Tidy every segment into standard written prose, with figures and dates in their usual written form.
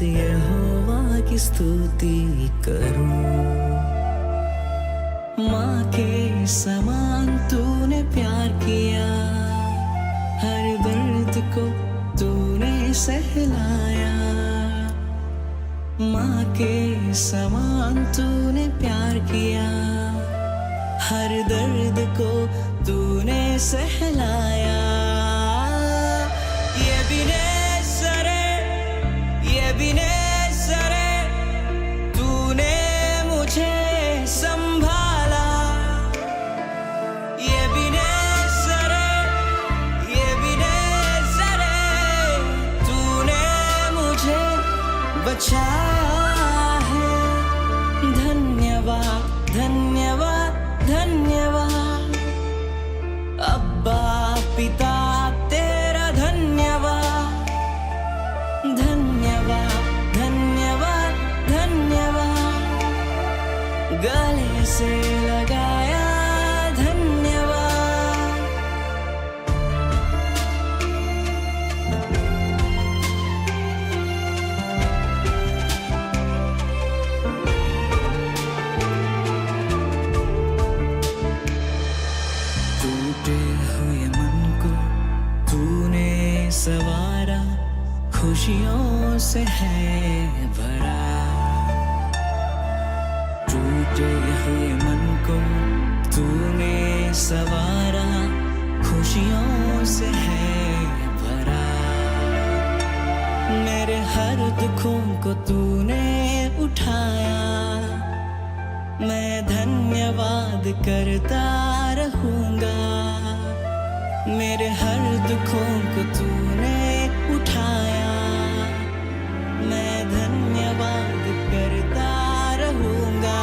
यहोवा की स्तुति करूं। माँ के समान तूने प्यार किया, हर दर्द को तूने सहलाया। माँ के समान तूने प्यार किया, हर दर्द को तूने सहलाया। ये बिनेसरे तूने मुझे संभाला। ये बिनेसरे तूने मुझे बचाया है। धन्यवाद धन्यवाद धन्यवाद अब्बा पिता तेरा धन्यवाद। धन्यवाद धन्यवाद धन्यवाद गले से लगाया धन्यवाद। टूटे हुए मन को तूने सवारा, खुशियों से है भरा। टूटे हुए मन को तूने सवारा, खुशियों से है भरा। मेरे हर दुखों को तूने उठाया, मैं धन्यवाद करता रहूंगा। मेरे हर दुखों को तूने उठाया, मैं धन्यवाद करता रहूंगा।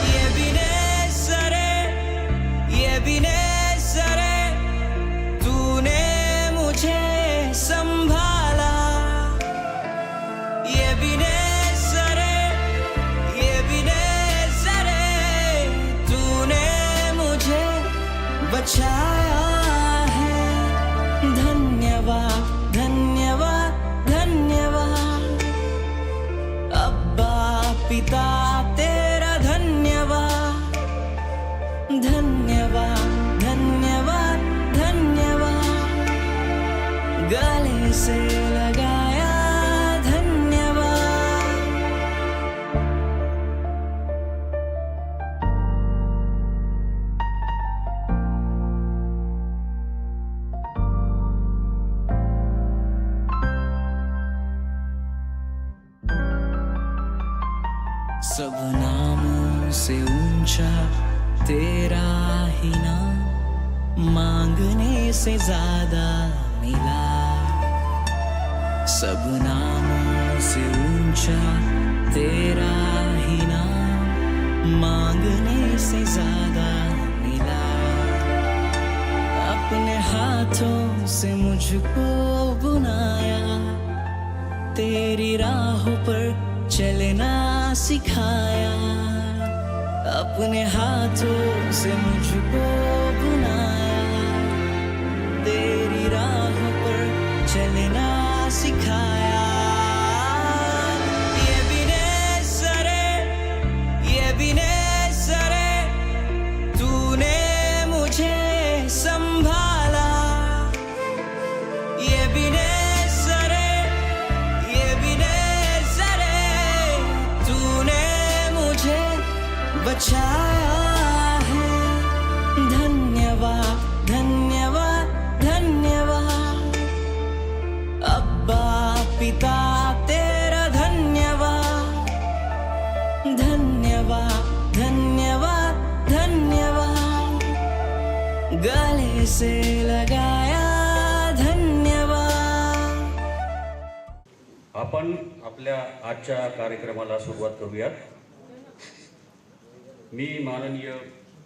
ये बिनेसरे तूने मुझे संभाला। ये बिनेसरे तूने मुझे बचाया है। धन्यवाद धन्यवाद धन्यवाद अब्बा पिता तेरा धन्यवाद। धन्यवाद धन्यवाद धन्यवाद गले से लगाया धन्यवाद। सब नामों से ऊंचा तेरा ही नाम, मांगने से ज्यादा मिला। सब नामों से ऊंचा तेरा ही नाम, मांगने से ज्यादा मिला। अपने हाथों से मुझको बुनाया, तेरी राहों पर चलना सिखाया। अपने हाथों से मुझको बुनाया, तेरी राहों पर चलना सिखाया। ये बिनेसरे तूने मुझे संभाला। ये बिनेसरे तूने मुझे बचाया है। धन्यवाद धन्यवाद धन्यवाद अब्बा पिता तेरा धन्यवाद। धन्यवाद धन्यवाद धन्यवाद गले से लगाया धन्यवाद। आपण आपल्या आजच्या कार्यक्रमाला सुरुवात करूयात। मी माननीय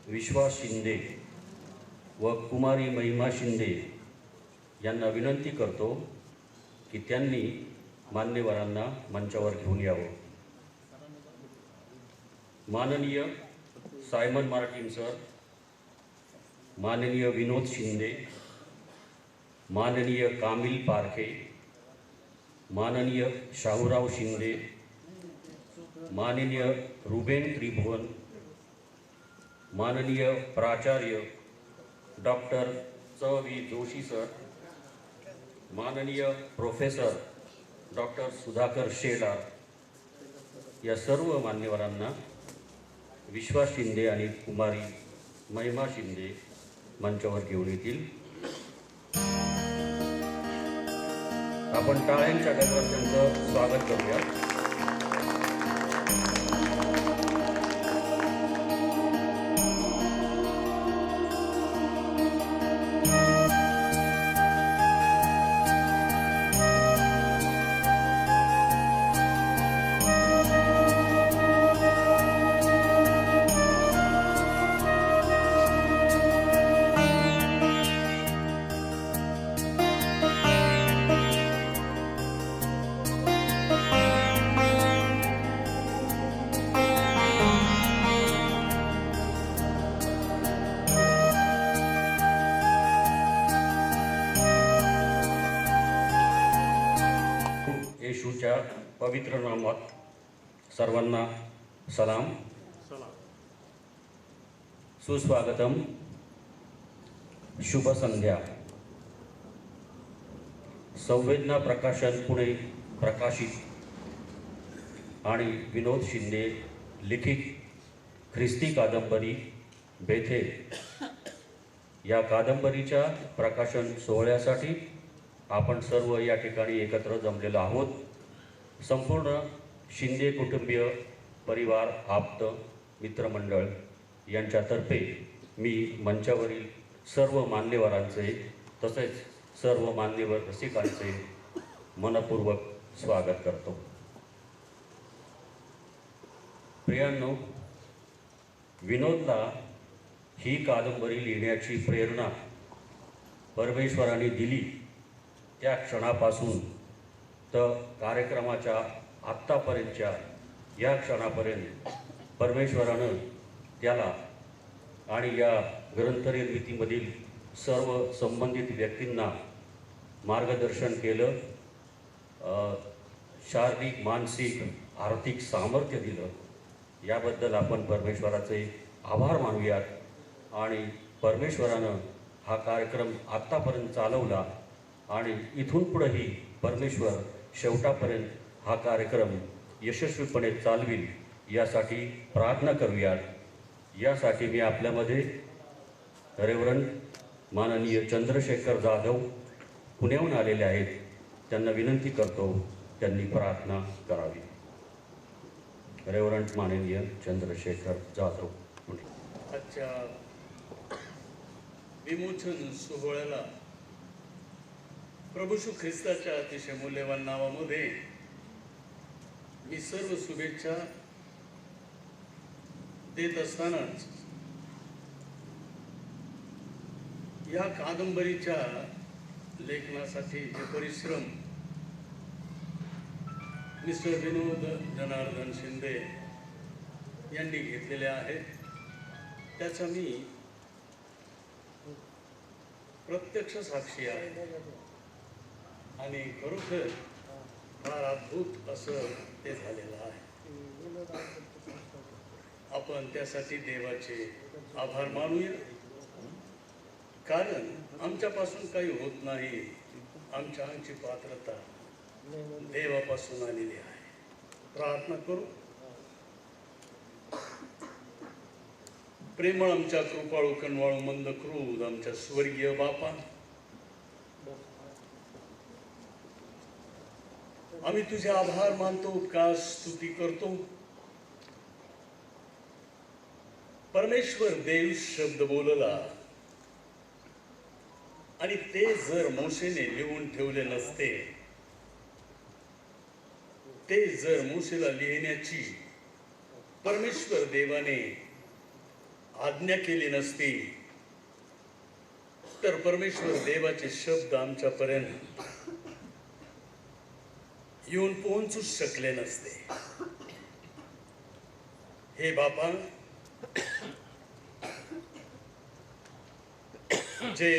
विश्वास शिंदे व कुमारी महिमा शिंदे यांना विनंती करतो की त्यांनी मान्यवरांना मंचावर घेऊन यावं। माननीय सायमन मार्टिन सर, माननीय विनोद शिंदे, माननीय कामिल पारखे, माननीय शाहूराव शिंदे, माननीय रुबेन त्रिभुवन, माननीय प्राचार्य डॉक्टर च वी जोशी सर, माननीय प्रोफेसर डॉक्टर सुधाकर शेलार, या सर्व मान्यवरांना विश्वास शिंदे आणि कुमारी महिमा शिंदे मंचावर घेऊन येतील. आपण टाळ्यांच्या गजरात त्यांचं स्वागत करूया. येशूच्या पवित्र नामात सर्वांना सलाम. सुस्वागतम. शुभ संध्या. संवेदना प्रकाशन पुणे प्रकाशित आणि विनोद शिंदे लिखित ख्रिस्ती कादंबरी बेथे या कादंबरीच्या प्रकाशन सोहळ्यासाठी आपण सर्व या ठिकाणी एकत्र जमलेलो आहोत. संपूर्ण शिंदे कुटुंबीय परिवार, आप्त, मित्रमंडळ यांच्यातर्फे मी मंचावरील सर्व मान्यवरांचे तसेच सर्व मान्यवर रसिकांचे मनपूर्वक स्वागत करतो. प्रियांनो, विनोदला ही कादंबरी लिहिण्याची प्रेरणा परमेश्वराने दिली त्या क्षणापासून तर कार्यक्रमाच्या आत्तापर्यंतच्या या क्षणापर्यंत परमेश्वरानं त्याला आणि या ग्रंथनिर्मितीमधील सर्व संबंधित व्यक्तींना मार्गदर्शन केलं, शारीरिक, मानसिक, आर्थिक सामर्थ्य दिलं. याबद्दल आपण परमेश्वराचे आभार मानूयात. आणि परमेश्वरानं हा कार्यक्रम आत्तापर्यंत चालवला आणि इथून पुढेही परमेश्वर शेवटापर्यंत हा कार्यक्रम यशस्वीपणे चालविल यासाठी प्रार्थना करूयात. यासाठी मी आपल्यामध्ये रेव्हरंड माननीय चंद्रशेखर जाधव पुण्याहून आलेले आहेत, त्यांना विनंती करतो त्यांनी प्रार्थना करावी. रेव्हरंड माननीय चंद्रशेखर जाधव पुणे. आजच्या विमोचन सोहळ्याला प्रभू श्री ख्रिस्ताच्या अतिशय मूल्यवान नावामध्ये मी सर्व शुभेच्छा देत असतानाच या कादंबरीच्या लेखनासाठी जे परिश्रम मिस्टर विनोद जनार्दन शिंदे यांनी घेतलेले आहेत त्याचा मी प्रत्यक्ष साक्षी आहे. आणि खरोखर फार अद्भुत असं ते झालेलं आहे. आपण त्यासाठी देवाचे आभार मानूया, कारण आमच्यापासून काही होत नाही. आमची पात्रता देवापासून आलेली आहे. प्रार्थना करू. प्रेमळ आमच्या कृपाळू कणवाळू मंद क्रूर आमच्या स्वर्गीय बापा, आम्ही तुझे आभार मानतो, उपकार स्तुती करतो. परमेश्वर देव शब्द बोलला आणि ते जर मोशेने लिहून ठेवले नसते, ते जर मोशेला लिहिण्याची परमेश्वर देवाने आज्ञा केली नसती, तर परमेश्वर देवाचे शब्द आमच्यापर्यंत येऊन पोहोचूच शकले नसते. हे बापा, जे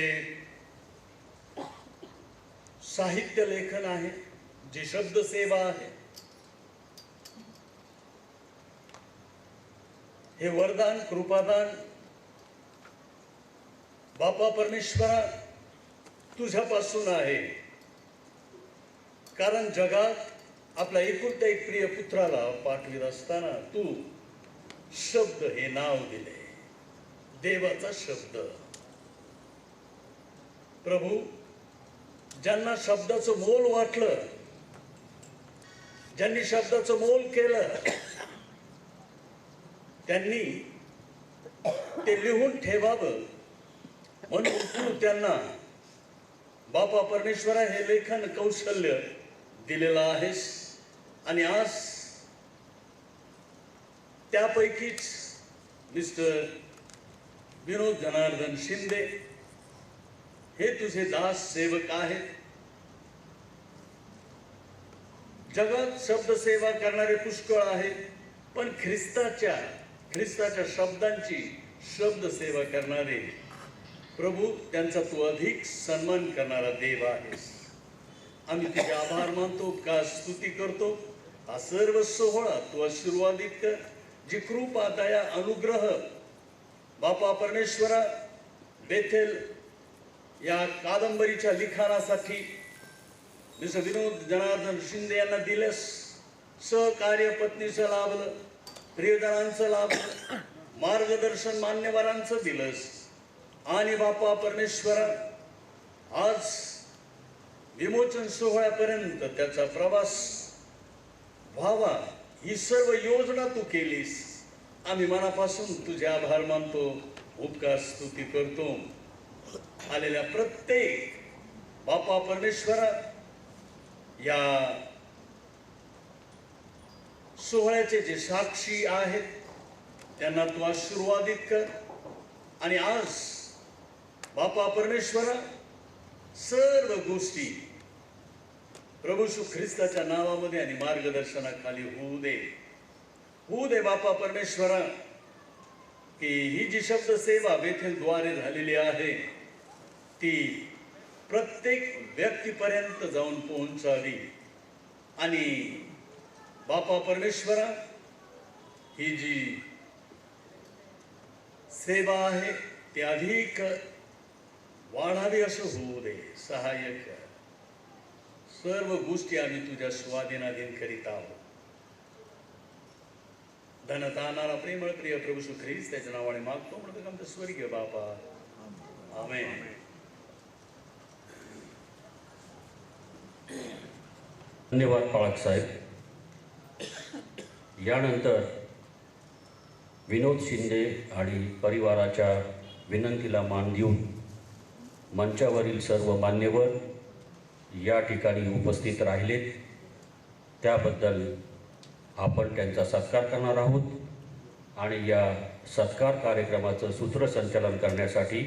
साहित्य लेखन आहे, जी शब्द सेवा आहे, हे वरदान कृपादान बापा परमेश्वरा तुझ्यापासून आहे. कारण जगात आपला एकुलता एक प्रिय पुत्राला पाठवित असताना तू शब्द हे नाव दिले, देवाचा शब्द. प्रभू, ज्यांना शब्दाचं मोल वाटलं, ज्यांनी शब्दाचं मोल केलं, त्यांनी ते लिहून ठेवावं म्हणून तू त्यांना बापा परमेश्वरा हे लेखन कौशल्य दिलेलं आहेस. आणि आज त्यापैकीच मिस्टर विनोद जनार्दन शिंदे हे तुझे दास सेवक आहेत. जगात शब्द सेवा करणारे पुष्कळ आहेत, पण ख्रिस्ताच्या शब्दांची शब्द सेवा करणारे प्रभू, त्यांचा तू अधिक सन्मान करणारा देव आहेस. आम्ही तुझे आभार मानतो, का स्तुती करतो. हा सर्व सोहळा तू आशीर्वादित कर. जी कृपा, दया, अनुग्रह बापा परमेश्वरा बेथेल या कादंबरीच्या लिखाणासाठी मिस्टर विनोद जनार्दन शिंदे यांना दिलंस. सहकार्य पत्नीचं लाभलं, प्रियजनांचं लाभलं, मार्गदर्शन मान्यवरांचं दिलंस. आणि बापा परमेश्वरा आज विमोचन सोहळ्यापर्यंत त्याचा प्रवास व्हावा, ही सर्व योजना तू केलीस. आम्ही मनापासून तुझे आभार मानतो, उपकार स्तुती करतो. आलेल्या प्रत्येक बापा परमेश्वरा या सोहळ्याचे जे साक्षी आहेत त्यांना तू आशीर्वादित कर. आणि आज बापा परमेश्वरा सर्व गोष्टी प्रभू श्री ख्रिस्ताच्या नावामध्ये आणि मार्गदर्शनाखाली होऊ दे बापा परमेश्वरा, की ही जी शब्द सेवा बेथेलद्वारे झालेली आहे ती प्रत्येक व्यक्तीपर्यंत जाऊन पोहोचावी. आणि बापा परमेश्वरा ही जी सेवा आहे ती अधिक वाढावी असं होऊ दे. सहाय्य कर. सर्व गोष्टी आम्ही तुझ्या स्वाधीनाधीन करीत आहोत. धनतानारा प्रेमळ प्रिय प्रभू श्री ख्रिस्त त्याच्या नावाने मागतो म्हणतो आमचा स्वर्गीय बापा. आमेन. धन्यवाद पाळक साहेब. यानंतर विनोद शिंदे आणि परिवाराच्या विनंतीला मान देऊन मंचावरील सर्व मान्यवर या ठिकाणी उपस्थित राहिलेत, त्याबद्दल आपण त्यांचा सत्कार करणार आहोत. आणि या सत्कार कार्यक्रमाचं सूत्रसंचालन करण्यासाठी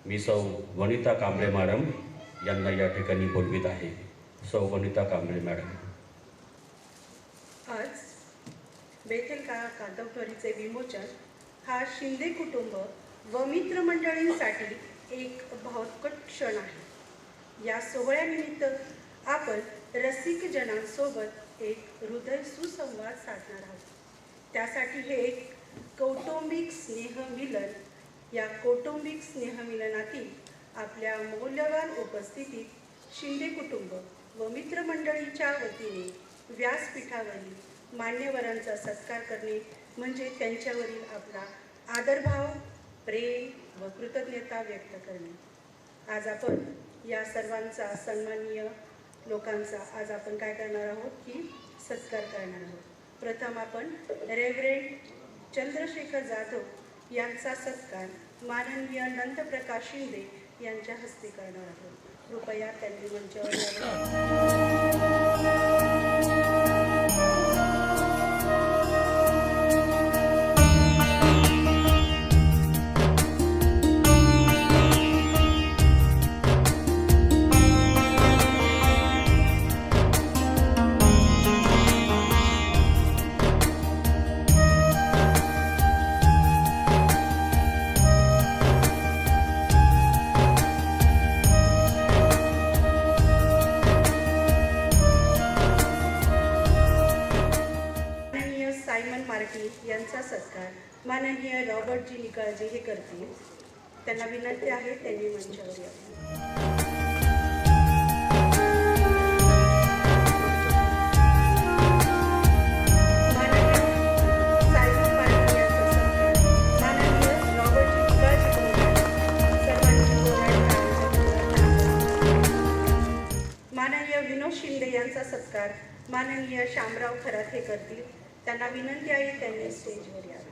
मी सौ वनिता कांबळे मॅडम यांना या ठिकाणी बोलवित आहे. सौ वनिता कांबळे मॅडम. आज बेथेल कादंबरीचे विमोचन हा शिंदे कुटुंब व मित्रमंडळींसाठी एक भावकट क्षण आहे. या सोहळ्यानिमित्त आपण रसिक जनांसोबत एक हृदय सुसंवाद साधणार आहोत. त्यासाठी हे एक कौटुंबिक स्नेहमिलन. या कौटुंबिक स्नेहमिलनातील आपल्या मौल्यवान उपस्थितीत शिंदे कुटुंब व मित्रमंडळीच्या वतीने व्यासपीठावरील मान्यवरांचा सत्कार करणे म्हणजे त्यांच्यावरील आपला आदरभाव, प्रेम व कृतज्ञता व्यक्त करणे. आज आपण या सर्वांचा सन्माननीय लोकांचा आज आपण काय करणार आहोत की सत्कार करणार आहोत. प्रथम आपण रेव्हरेंड चंद्रशेखर जाधव यांचा सत्कार माननीय नंदप्रकाश शिंदे यांच्या हस्ते करणार आहोत. कृपया त्यांनी मंचावर यावं. सत्कार माननीय रॉबर्टजी निकाळजे हे करतील. त्यांना विनंती आहे त्यांनी मंचावर यावे. माननीय विनोद शिंदे यांचा सत्कार माननीय शामराव खरात हे करतील. त्यांना विनंती आहे त्यांनी स्टेजवर यावे.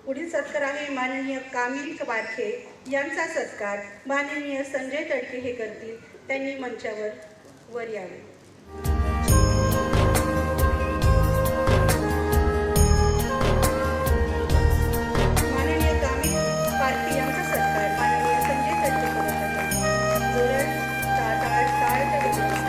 पुढील सत्कार आहे माननीय कामिल बारखे यांचा सत्कार माननीय संजय तडके हे करतील. त्यांनी मंचावर वर यावे. माननीय कामिल बारखे यांचा सत्कार माननीय संजय तडके करत आहेत. जोरात टाळ्याच्या गजरात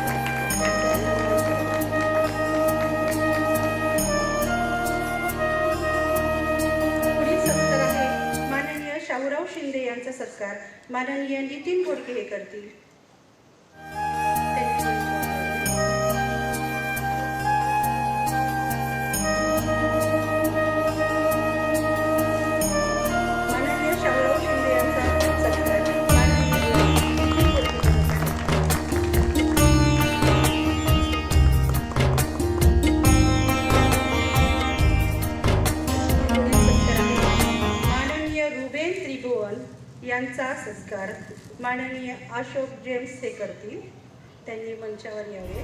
शाहूराव शिंदे यांचा सत्कार माननीय नितीन घोडके हे करतील. माननीय शाहूराव शिंदे यांचा सत्कार माननीय नितीन घोडके यांचा सत्कार माननीय अशोक जेम्स हे करतील. त्यांनी मंचावर यावे.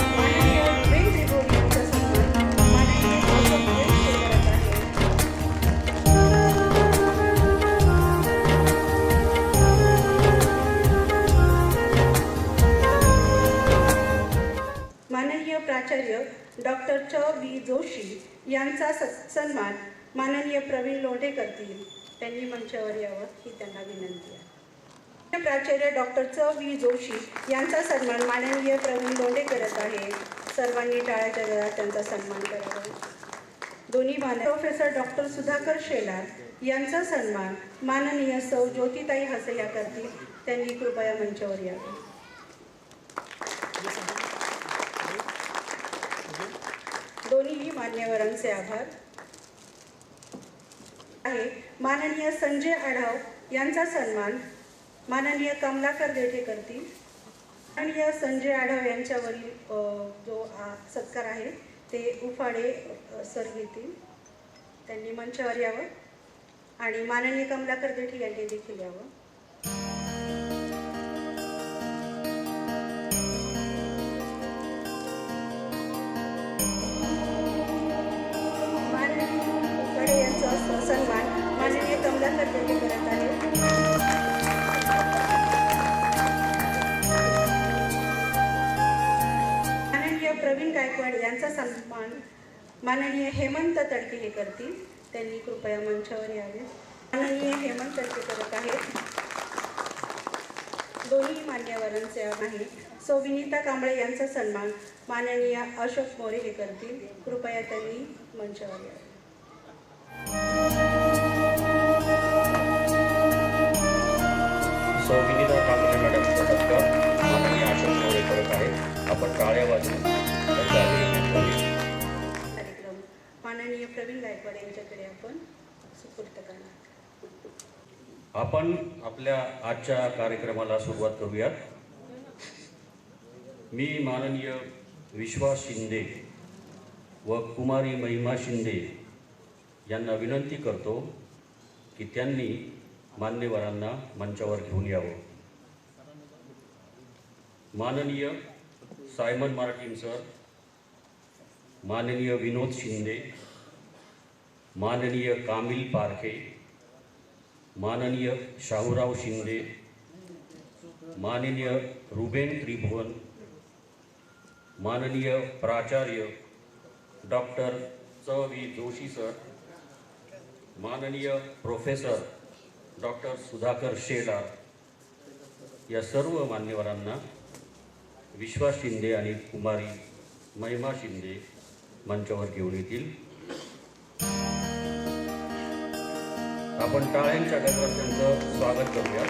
माननीय रुबेन त्रिभुवन यांचा सन्मान माननीय अशोक जेम्स हे करत माननीय प्राचार्य डॉक्टर च. वी. जोशी यांचा सन्मान माननीय प्रवीण लोढे करतील. त्यांनी मंचावर यावं ही त्यांना विनंती आहे. प्राचार्य डॉक्टर च. वी. जोशी यांचा सन्मान माननीय प्रवीण लोढे करत आहे. सर्वांनी टाळ्याच्या गजरात त्यांचा सन्मान करावा. दोन्ही प्रोफेसर डॉक्टर सुधाकर शेलार यांचा सन्मान माननीय सौ ज्योतिताई हसे या करतील. त्यांनी कृपया मंचावर यावे. दोन्ही मान्यवरांचे आभार आहे. माननीय संजय आढाव यांचा सन्मान माननीय कमलाकर देठे करतील. माननीय संजय आढाव यांच्यावरील जो सत्कार आहे ते उफाडे सर घेतील. त्यांनी मंचावर यावं आणि माननीय कमलाकर देठे यांनी देखील यावं. सन्मान माननीय कमलाकर देठे करत आहे. माननीय प्रवीण गायकवाड यांचा सन्मान माननीय हेमंत तडके हे करतील. त्यांनी कृपया मंचावर यावे. माननीय हेमंत तडके करत आहेत. दोन्ही मान्यवरांचे आहे. सौ विनीता कांबळे यांचा सन्मान माननीय अशोक मोरे हे करतील. कृपया त्यांनी मंचावर यावे. विनीता कांबळे मॅडमचा सत्कार माननीय अशोक मोरे करत आहेत. आपण टाळ्या वाजवून कार्यक्रम माननीय प्रवीण गायकवाड यांच्याकडे आपण सुपूर्द करणार. आपण आपल्या आजच्या कार्यक्रमाला सुरुवात करूयात. मी माननीय विश्वास शिंदे व कुमारी महिमा शिंदे यांना विनंती करतो की त्यांनी मान्यवरांना मंचावर घेऊन यावं. माननीय सायमन मार्टिन सर, माननीय विनोद शिंदे, माननीय कामिल पारखे, माननीय शाहूराव शिंदे, माननीय रुबेन त्रिभुवन, माननीय प्राचार्य डॉक्टर च वी जोशी सर, माननीय प्रोफेसर डॉक्टर सुधाकर शेलार, या सर्व मान्यवरांना विश्वास शिंदे आणि कुमारी महिमा शिंदे मंचावर घेऊन येतील. आपण टाळ्यांच्या गजरात त्यांचं स्वागत करूया.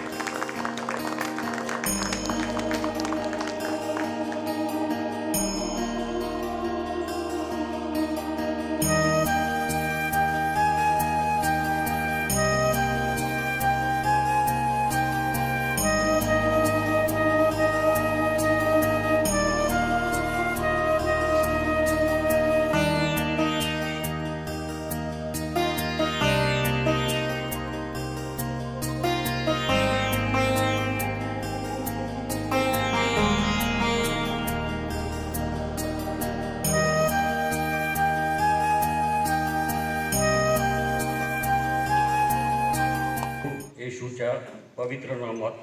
येशूच्या पवित्र नामात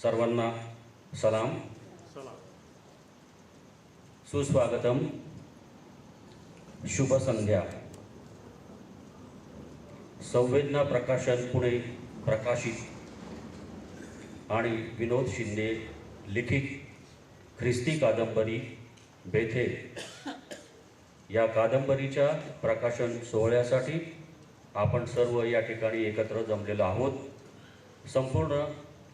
सर्वांना सलाम. सुस्वागतम. शुभ संध्या. संवेदना प्रकाशन पुणे प्रकाशित आणि विनोद शिंदे लिखित ख्रिस्ती कादंबरी बेथेल या कादंबरीच्या प्रकाशन सोहळ्यासाठी आपण सर्व या ठिकाणी एकत्र जमलेलो आहोत. संपूर्ण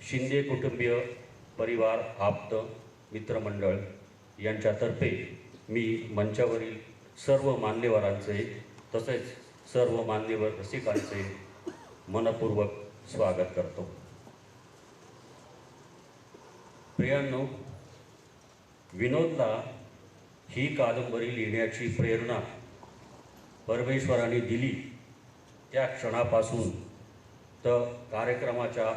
शिंदे कुटुंबीय परिवार, आप्त, मित्रमंडळ यांच्यातर्फे मी मंचावरील सर्व मान्यवरांचे तसेच सर्व मान्यवर रसिकांचे मनपूर्वक स्वागत करतो. प्रियांनो, विनोदला ही कादंबरी लिहिण्याची प्रेरणा परमेश्वराने दिली त्या क्षणापासून तर कार्यक्रमाच्या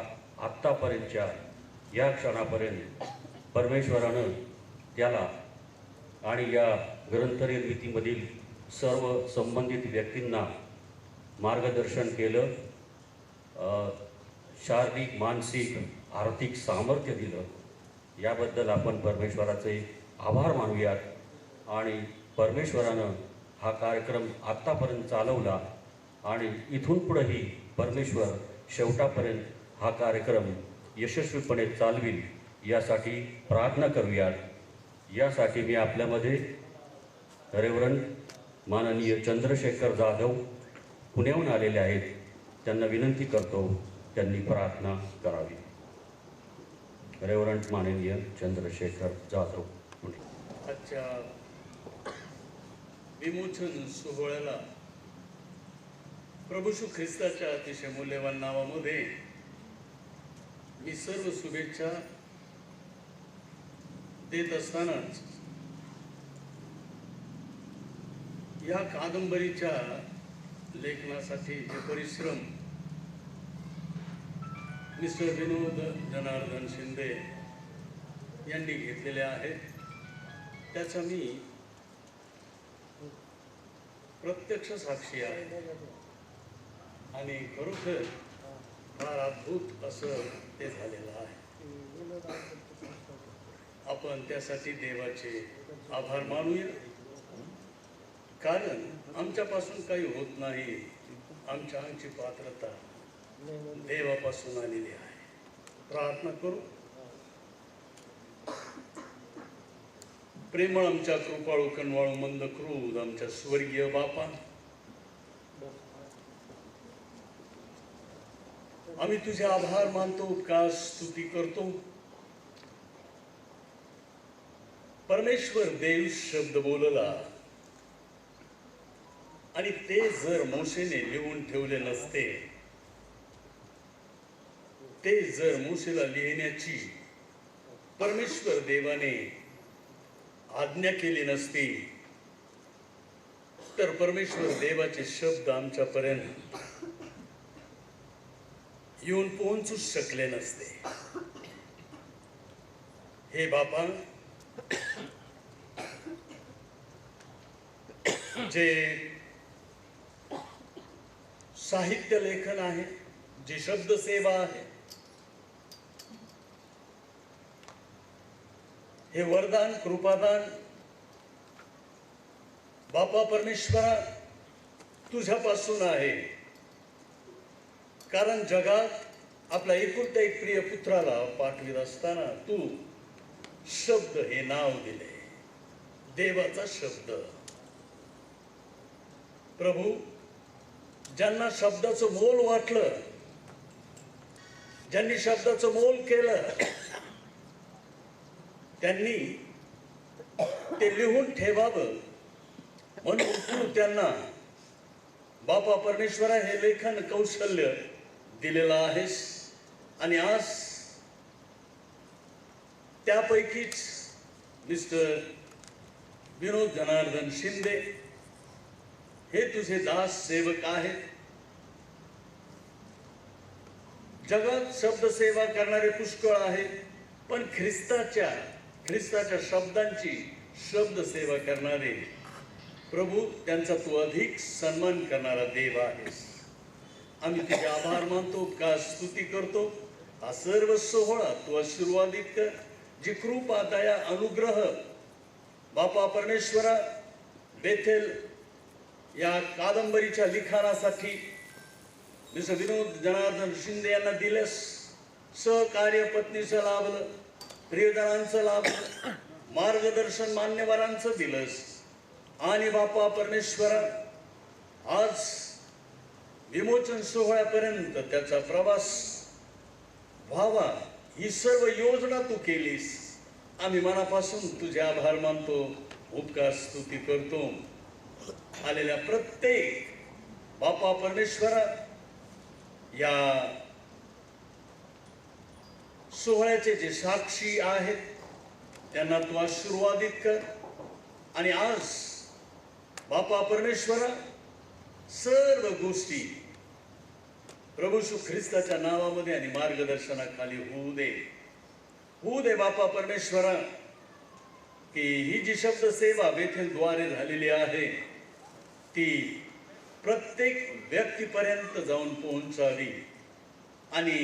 आत्तापर्यंतच्या या क्षणापर्यंत परमेश्वरानं त्याला आणि या ग्रंथनिर्मितीमधील सर्व संबंधित व्यक्तींना मार्गदर्शन केलं, शारीरिक, मानसिक, आर्थिक सामर्थ्य दिलं. याबद्दल आपण परमेश्वराचे आभार मानूयात. आणि परमेश्वरानं हा कार्यक्रम आत्तापर्यंत चालवला आणि इथून पुढेही परमेश्वर शेवटापर्यंत हा कार्यक्रम यशस्वीपणे चालविल यासाठी प्रार्थना करूयात. यासाठी मी आपल्यामध्ये रेव्हरंड माननीय चंद्रशेखर जाधव पुण्याहून आलेले आहेत, त्यांना विनंती करतो त्यांनी प्रार्थना करावी. रेव्हरंड माननीय चंद्रशेखर जाधव, पुणे. आजच्या विमोचन सोहळ्याला प्रभू श्री ख्रिस्ताच्या अतिशय मूल्यवान नावामध्ये मी सर्व शुभेच्छा देत असतानाच या कादंबरीच्या लेखनासाठी जे परिश्रम मिस्टर विनोद जनार्दन शिंदे यांनी घेतलेले आहेत त्याचा मी प्रत्यक्ष साक्षी आहे. आणि खरोखर फार अद्भुत असं ते झालेलं आहे. आपण त्यासाठी देवाचे आभार मानूया, कारण आमच्यापासून काही होत नाही. आमची पात्रता देवापासून आलेली आहे. प्रार्थना करू. प्रेमळ आमच्या कृपाळू कणवाळू मंद क्रूर आमच्या स्वर्गीय बापा, आम्ही तुझे आभार मानतो, का स्तुती करतो. परमेश्वर देव शब्द बोलला आणि ते जर मोशेने लिहून ठेवले नसते, ते जर मोशेला लिहिण्याची परमेश्वर देवाने आज्ञा केली नसती, तर परमेश्वर देवाचे शब्द आमच्यापर्यंत येऊन पोहोचू शकले नसते. हे बापा, जे साहित्य लेखन आहे, जी शब्द सेवा आहे, हे वरदान कृपादान बापा परमेश्वरा तुझ्यापासून आहे, कारण जगात आपला एकुलता एक प्रिय पुत्राला पाठवित असताना तू शब्द हे नाव दिले, देवाचा शब्द. प्रभू, ज्यांना शब्दाचं मोल वाटलं, ज्यांनी शब्दाचं मोल केलं, त्यांनी ते लिहून ठेवावं म्हणून तू त्यांना बापा परमेश्वरा हे लेखन कौशल्य दिलेलं आहेस. आणि आज त्यापैकीच मिस्टर विनोद जनार्दन शिंदे हे तुझे दास सेवक आहेत. जगात शब्द सेवा करणारे पुष्कळ आहेत, पण ख्रिस्ताच्या शब्दांची शब्द सेवा करणारे प्रभू, त्यांचा तू अधिक सन्मान करणारा देव आहेस. आम्ही तुझे आभार मानतो, का स्तुती करतो. हा सर्व सोहळा तू आशीर्वादित कर. जी कृपा दया अनुग्रह बापा परमेश्वरा बेथेल या कादंबरीच्या लिखाणासाठी मिस्टर विनोद जनार्दन शिंदे यांना दिलंस. सहकार्य पत्नीचं लाभलं, प्रियजनांचं लाभलं, मार्गदर्शन मान्यवरांचं दिलंस. आणि बापा परमेश्वरा आज विमोचन सोहळ्यापर्यंत त्याचा प्रवास व्हावा, ही सर्व योजना तू केलीस. आम्ही मनापासून तुझे आभार मानतो, उपकार स्तुती करतो. आलेल्या प्रत्येक बापा परमेश्वरा या सोहळ्याचे जे साक्षी आहेत त्यांना तू आशीर्वादित कर. आणि आज बापा परमेश्वरा सर्व गोष्टी प्रभू येशू ख्रिस्ताच्या नावामध्ये आणि मार्गदर्शनाखाली होऊ दे बापा परमेश्वरा, की ही जी शब्द सेवा बेथेलद्वारे झालेली आहे ती प्रत्येक व्यक्तीपर्यंत जाऊन पोहोचावी. आणि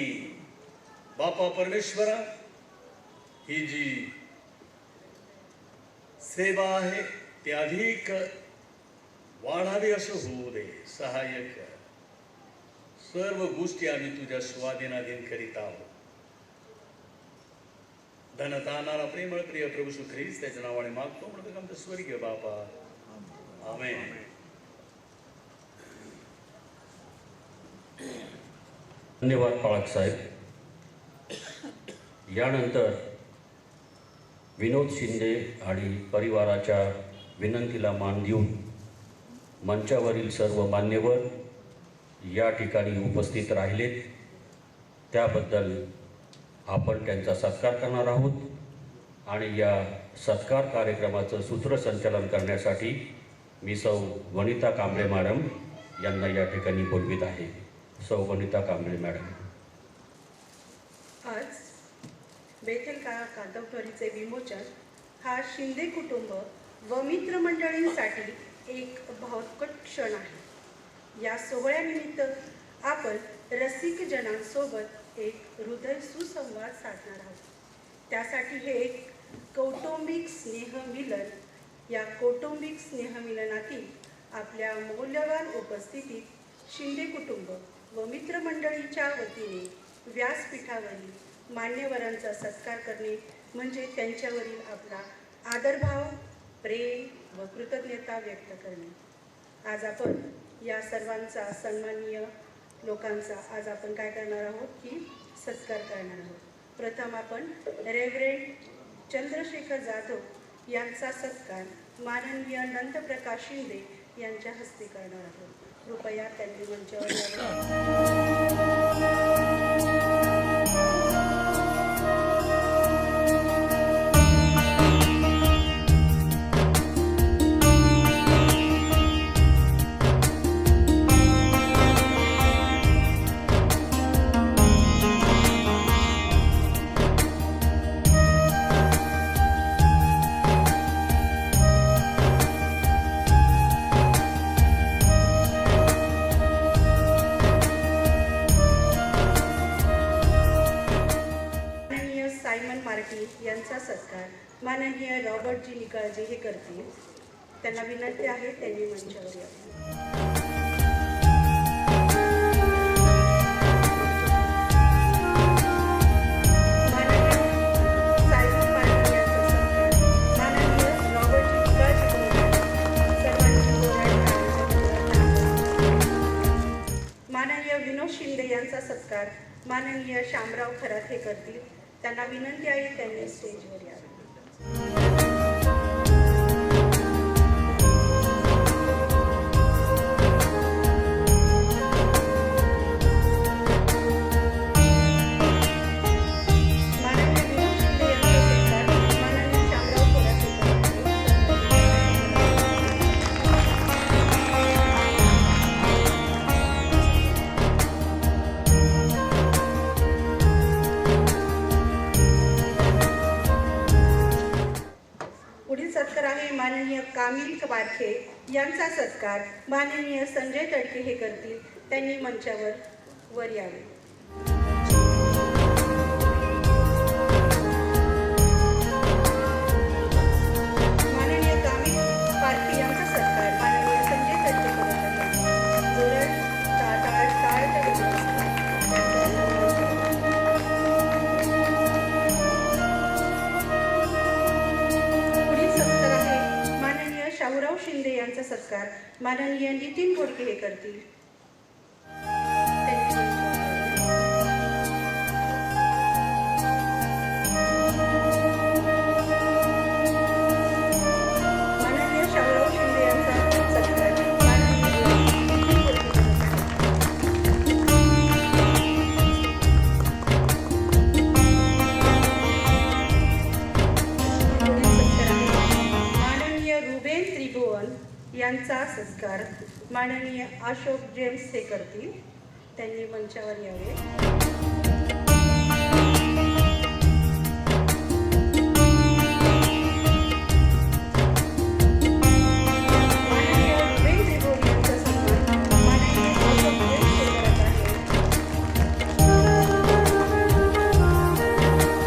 बापा परमेश्वरा ही जी सेवा आहे ती अधिक वाढावी असं होऊ दे. सहाय्य कर. सर्व गोष्टी आम्ही तुझ्या स्वाधीनाधीन करीत आहोत. धनता आणणारा प्रेमळ प्रिय प्रभू येशू ख्रिस्त त्याच्या नावाने मागतो म्हणतो आमचा स्वर्गीय बापा. आमेन. धन्यवाद पाळक साहेब. यानंतर विनोद शिंदे आणि परिवाराच्या विनंतीला मान देऊन मंचावरील सर्व मान्यवर या ठिकाणी उपस्थित राहिलेत, त्याबद्दल आपण त्यांचा सत्कार करणार आहोत. आणि या सत्कार कार्यक्रमाचं सूत्रसंचालन करण्यासाठी मी सौ वनिता कांबळे मॅडम यांना या ठिकाणी बोलवित आहे. सौ वनिता कांबळे मॅडम. आज बेथेल कादंबरीचे विमोचन हा शिंदे कुटुंब व मित्रमंडळींसाठी एक भावकट क्षण आहे. या सोहळ्यानिमित्त आपण रसिक जनांसोबत एक हृदय सुसंवाद साधणार आहोत. त्यासाठी हे एक कौटुंबिक स्नेहमिलन. या कौटुंबिक स्नेहमिलनातील आपल्या मौल्यवान उपस्थितीत शिंदे कुटुंब व मित्रमंडळीच्या वतीने व्यासपीठावरील मान्यवरांचा सत्कार करणे म्हणजे त्यांच्यावरील आपला आदरभाव, प्रेम व कृतज्ञता व्यक्त करणे. आज आपण या सर्वांचा सन्माननीय लोकांचा आज आपण काय करणार आहोत की सत्कार करणार आहोत. प्रथम आपण रेव्हरेंड चंद्रशेखर जाधव यांचा सत्कार माननीय नंदप्रकाश शिंदे यांच्या हस्ते करणार आहोत. कृपया त्यांनी मंचावर यावे. माननीय रॉबर्टजी निकाळजे हे करतील. त्यांना विनंती आहे त्यांनी मंचावर यावे. माननीय विनोद शिंदे यांचा सत्कार माननीय शामराव खरात हे करतील. त्यांना विनंती आहे त्यांनी स्टेजवर यावे. पुढील सत्कार आहे माननीय कामिल बारखे यांचा सत्कार माननीय संजय तडके हे करतील. त्यांनी मंचावर वर यावे. माननीय कामिल बारखे यांचा सत्कार माननीय संजय तडके करत आहेत. जोरात टाळाटाळाच्या गजरात शाहूराव शिंदे यांचा सत्कार माननीय नितीन घोडके हे करतील. माननीय शाहूराव शिंदे यांचा सत्कार माननीय नितीन घोडके यांचा सत्कार माननीय अशोक जेम्स हे करतील. त्यांनी मंचावर यावे. माननीय रुबेन त्रिभुवन यांचा सन्मान माननीय अशोक जेम्स हे करत आहेत.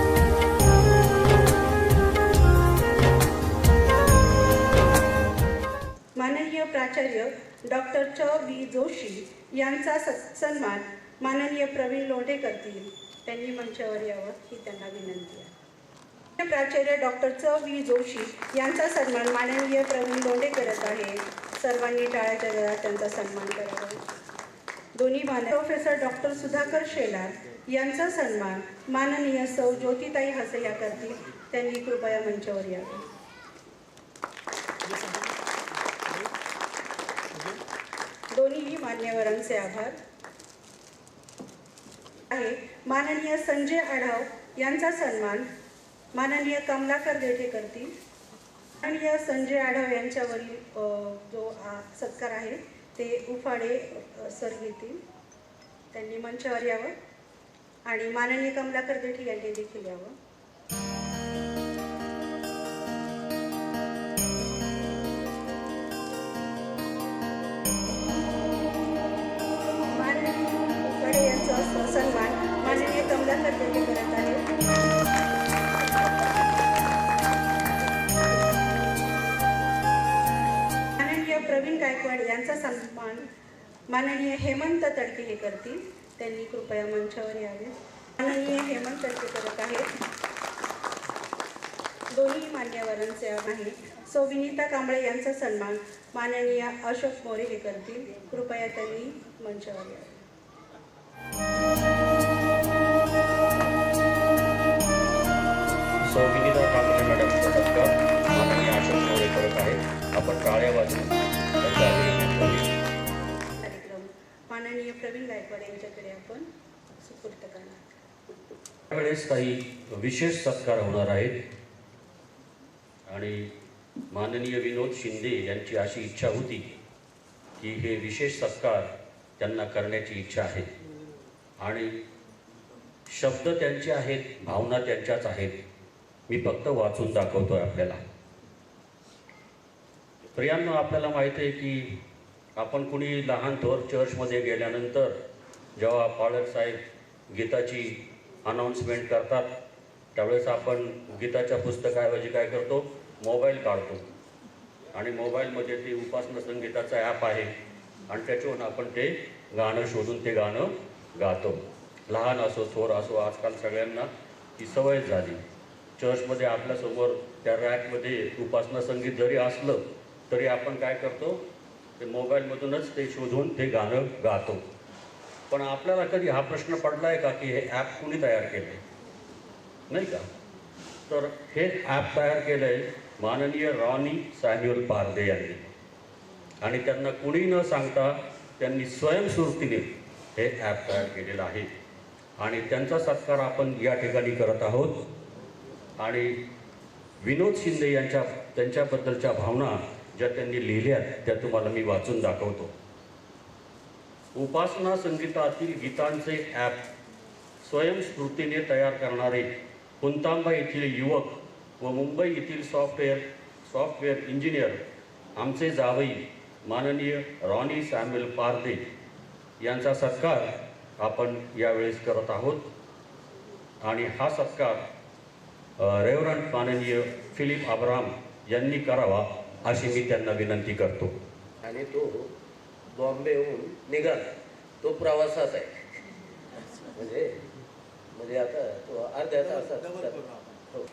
माननीय प्राचार्य डॉक्टर च. वी. जोशी यांचा सन्मान माननीय प्रवीण लोंढे करतील. त्यांनी मंचावर यावं ही त्यांना विनंती आहे. प्राचार्य डॉक्टर च. वी. जोशी यांचा सन्मान माननीय प्रवीण लोंढे करत आहे. सर्वांनी टाळ्याच्या गजरात त्यांचा सन्मान करावा. दोन्ही प्रोफेसर डॉक्टर सुधाकर शेलार यांचा सन्मान माननीय सौ ज्योतिताई हसैया करतील. त्यांनी कृपया मंचावर यावे. दोन्ही मान्यवरांचे आभार आहे. माननीय संजय आढाव यांचा सन्मान माननीय कमलाकर देठे करतील. माननीय संजय आढाव यांच्यावरील जो सत्कार आहे ते उफाडे सर घेतील. त्यांनी मंचावर यावं आणि माननीय कमलाकर देठे यांनी देखील यावं. सन्मान माननीय कमलाकर देठे करत आहे. माननीय प्रवीण गायकवाड यांचा सन्मान माननीय हेमंत तडके हे करतील. त्यांनी कृपया मंचावर यावे. माननीय हेमंत तडके करत आहेत. दोन्ही मान्यवरांचे आहे. सौ विनीता कांबळे यांचा सन्मान माननीय अशोक मोरे हे करतील. कृपया त्यांनी मंचावर यावे. सौ विनीता कांबळे मॅडमचा सत्कार माननीय अशोक मोरे करत आहेत. आपण टाळ्या वाजवून कार्यक्रम माननीय प्रवीण गायकवाड यांच्याकडे आपण सुपूर्द करणार. त्यावेळेस काही विशेष सत्कार होणार आहेत आणि माननीय विनोद शिंदे यांची अशी इच्छा होती की हे विशेष सत्कार त्यांना करण्याची इच्छा आहे आणि शब्द त्यांचे आहेत, भावना त्यांच्याच आहेत. मी फक्त वाचून दाखवतोय आपल्याला. प्रियांनो, आपल्याला माहीत आहे की आपण कुणी लहान थोर चर्चमध्ये गेल्यानंतर जेव्हा पालक साहेब गीताची अनाऊन्समेंट करतात त्यावेळेस आपण गीताच्या पुस्तकाऐवजी काय करतो, मोबाईल काढतो आणि मोबाईलमध्ये ते उपासना संगीताचं ॲप आहे आणि त्याच्यावरून आपण ते गाणं शोधून ते गाणं गातो. लहान असो थोर असो, आजकाल सगळ्यांना ती सवय झाली. चर्चमध्ये आपल्यासमोर त्या रॅकमध्ये उपासना संगीत जरी असलं तरी आपण काय करतो, ते मोबाईलमधूनच ते शोधून ते गाणं गातो. पण आपल्याला कधी हा प्रश्न पडला आहे का की हे ॲप कुणी तयार केलं आहे, नाही का? तर हे ॲप तयार केलं आहे माननीय रॉनी सॅम्युअल पारदे यांनी, आणि त्यांना कुणी न सांगता त्यांनी स्वयंस्फूर्तीने हे ॲप तयार केलेलं आहे आणि त्यांचा सत्कार आपण या ठिकाणी करत आहोत. आणि विनोद शिंदे त्यांच्याबद्दलच्या भावना ज्या त्यांनी लिहिल्यात त्या तुम्हाला मी वाचून दाखवतो. उपासना संगीतातील गीतांचे ॲप स्वयंस्फूर्तीने तयार करणारे पुंतांबा येथील युवक व मुंबई येथील सॉफ्टवेअर इंजिनियर आमचे जावई माननीय रॉनी सॅम्युअल पारदे यांचा सत्कार आपण यावेळेस करत आहोत. आणि हा सत्कार रेव्हरंड माननीय फिलिप अब्राम यांनी करावा अशी मी त्यांना विनंती करतो. आणि तो बॉम्बेहून निघाला, तो प्रवासात आहे, म्हणजे आता तो अर्ध्या तासात. हो.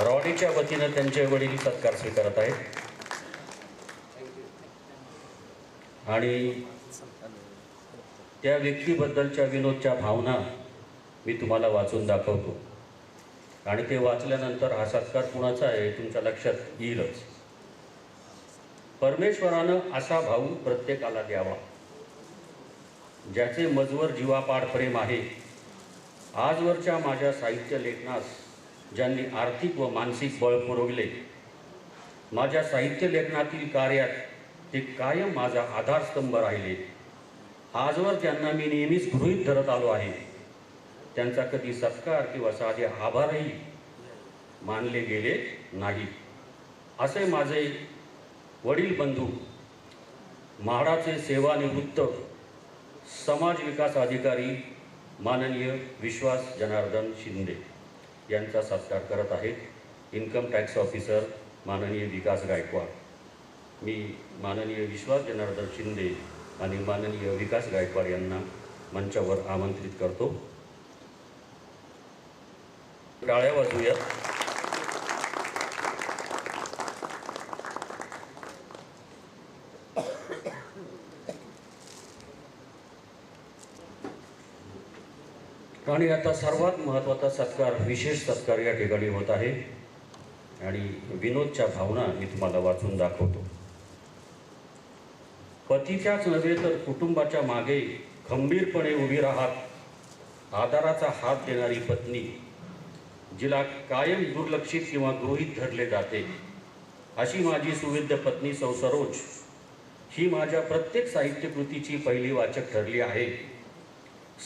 रॉनीच्या वतीनं त्यांचे वडील सत्कार स्वीकारत आहेत आणि त्या व्यक्तीबद्दलच्या विनोदच्या भावना मी तुम्हाला वाचून दाखवतो आणि ते वाचल्यानंतर हा सत्कार कुणाचा आहे तुमच्या लक्षात येईलच. परमेश्वरानं असा भाऊ प्रत्येकाला द्यावा ज्याचे मजवर जीवापाड प्रेम आहे. आजवरच्या माझ्या साहित्य लेखनास ज्यांनी आर्थिक व मानसिक बळ पुरवले, माझ्या साहित्य लेखनातील कार्यात ते कायम माझा आधारस्तंभ राहिले. आजवर त्यांना मी नेहमीच गृहीत धरत आलो आहे. त्यांचा कधी सत्कार किंवा साधे आभारही मानले गेले नाही. असे माझे वडील बंधू म्हाडाचे सेवानिवृत्त समाज विकास अधिकारी माननीय विश्वास जनार्दन शिंदे यांचा सत्कार करत आहेत. इन्कम टॅक्स ऑफिसर माननीय विकास गायकवाड. मी माननीय विश्वास जनार्दन शिंदे आणि माननीय विकास गायकवाड यांना मंचावर आमंत्रित करतो. टाळ्या वाजवूया. आणि आता सर्वात महत्त्वाचा सत्कार, विशेष सत्कार या ठिकाणी होत आहे आणि विनोदच्या भावना मी तुम्हाला वाचून दाखवतो. पतीच्याच नव्हे तर कुटुंबाच्या मागे खंबीरपणे उभी राहत आदराचा हात देणारी पत्नी, जिला कायम दुर्लक्षित किंवा गृहीत धरले जाते, अशी माझी सुविद्य पत्नी सौ सरोज ही माझ्या प्रत्येक साहित्यकृतीची पहिली वाचक ठरली आहे.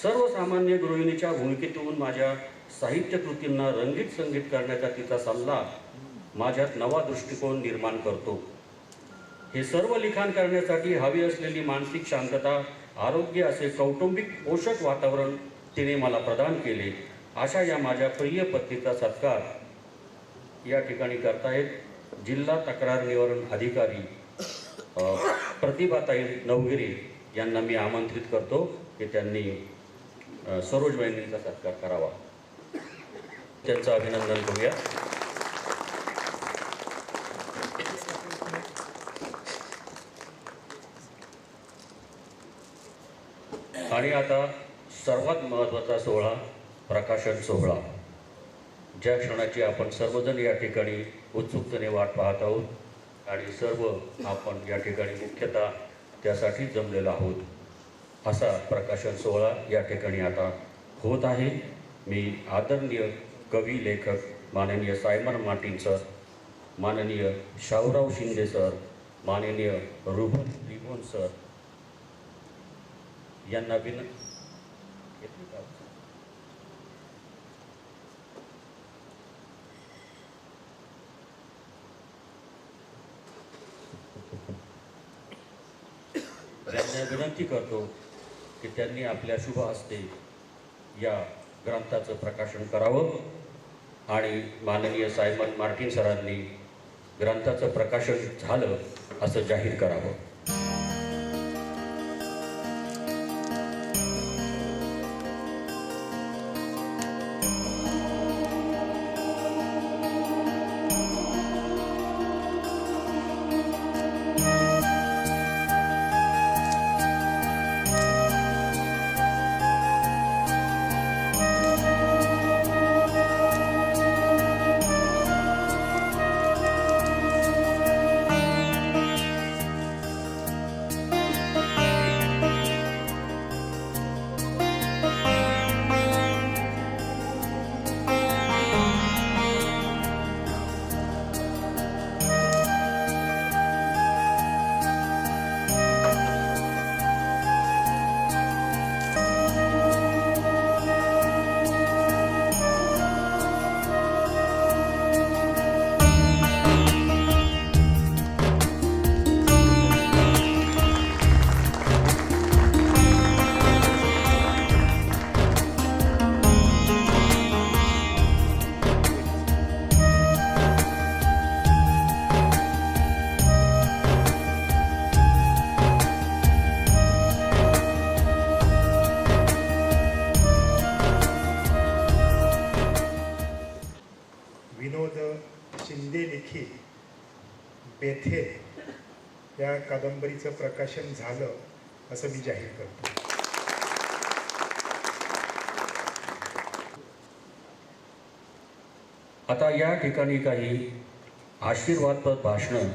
सर्वसामान्य गृहिणीच्या भूमिकेतून माझ्या साहित्यकृतींना रंगीत संगीत करण्याचा तिचा सल्ला माझ्यात नवा दृष्टिकोन निर्माण करतो. हे सर्व लिखाण करण्यासाठी हवी असलेली मानसिक शांतता, आरोग्य असे कौटुंबिक पोषक वातावरण तिने मला प्रदान केले. अशा या माझ्या प्रिय पत्नीचा सत्कार या ठिकाणी करतायत जिल्हा तक्रार निवारण अधिकारी प्रतिभाताई नवगिरे यांना मी आमंत्रित करतो की त्यांनी सरोज बहिणींचा सत्कार करावा. त्यांचं अभिनंदन करूया. आणि आता सर्वात महत्त्वाचा सोहळा, प्रकाशन सोहळा, ज्या क्षणाची आपण सर्वजण या ठिकाणी उत्सुकतेने वाट पाहत आहोत आणि सर्व आपण या ठिकाणी मुख्यतः त्यासाठी जमलेलो आहोत. असा प्रकाशन सोहळा या ठिकाणी आता होत आहे. मी आदरणीय कवी लेखक माननीय सायमन मार्टिन सर, माननीय शाहूराव शिंदे सर, माननीय रिबोन सर यांना विनंती करतो की त्यांनी आपल्या शुभ हस्ते या ग्रंथाचं प्रकाशन करावं आणि माननीय सायमन मार्टिन सरांनी ग्रंथाचं प्रकाशन झालं असं जाहीर करावं. विनोद शिंदे लिखित बेथेल या कादंबरीचं प्रकाशन झालं असं मी जाहीर करतो. आता या ठिकाणी काही आशीर्वादपर भाषणं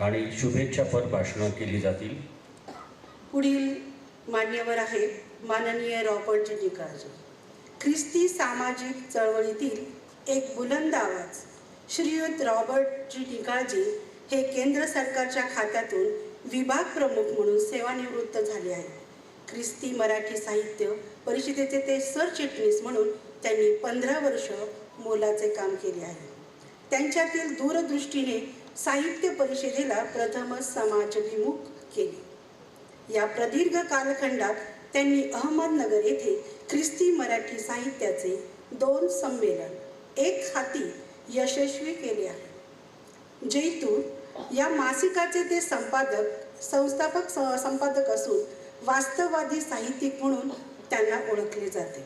आणि शुभेच्छापर भाषणं केली जातील. पुढील मान्यवर आहेत माननीय रॉबर्ट जी निकाळजे. ख्रिस्ती सामाजिक चळवळीतील एक बुलंद आवाज श्रीयुत रॉबर्ट जी निकाळजे हे केंद्र सरकारच्या खात्यातून विभाग प्रमुख म्हणून सेवानिवृत्त झाले आहेत. ख्रिस्ती मराठी साहित्य परिषदेचे ते सरचिटणीस म्हणून त्यांनी 15 वर्ष मोलाचे काम केले आहे. त्यांच्यातील दूरदृष्टीने साहित्य परिषदेला प्रथमच समाजभिमुख केले. या प्रदीर्घ कालखंडात त्यांनी अहमदनगर येथे ख्रिस्ती मराठी साहित्याचे 2 संमेलन एक हाती यशस्वी केले आहे. जैतून या मासिकाचे ते संपादक असून वास्तववादी साहित्यिक म्हणून त्यांना ओळखले जाते.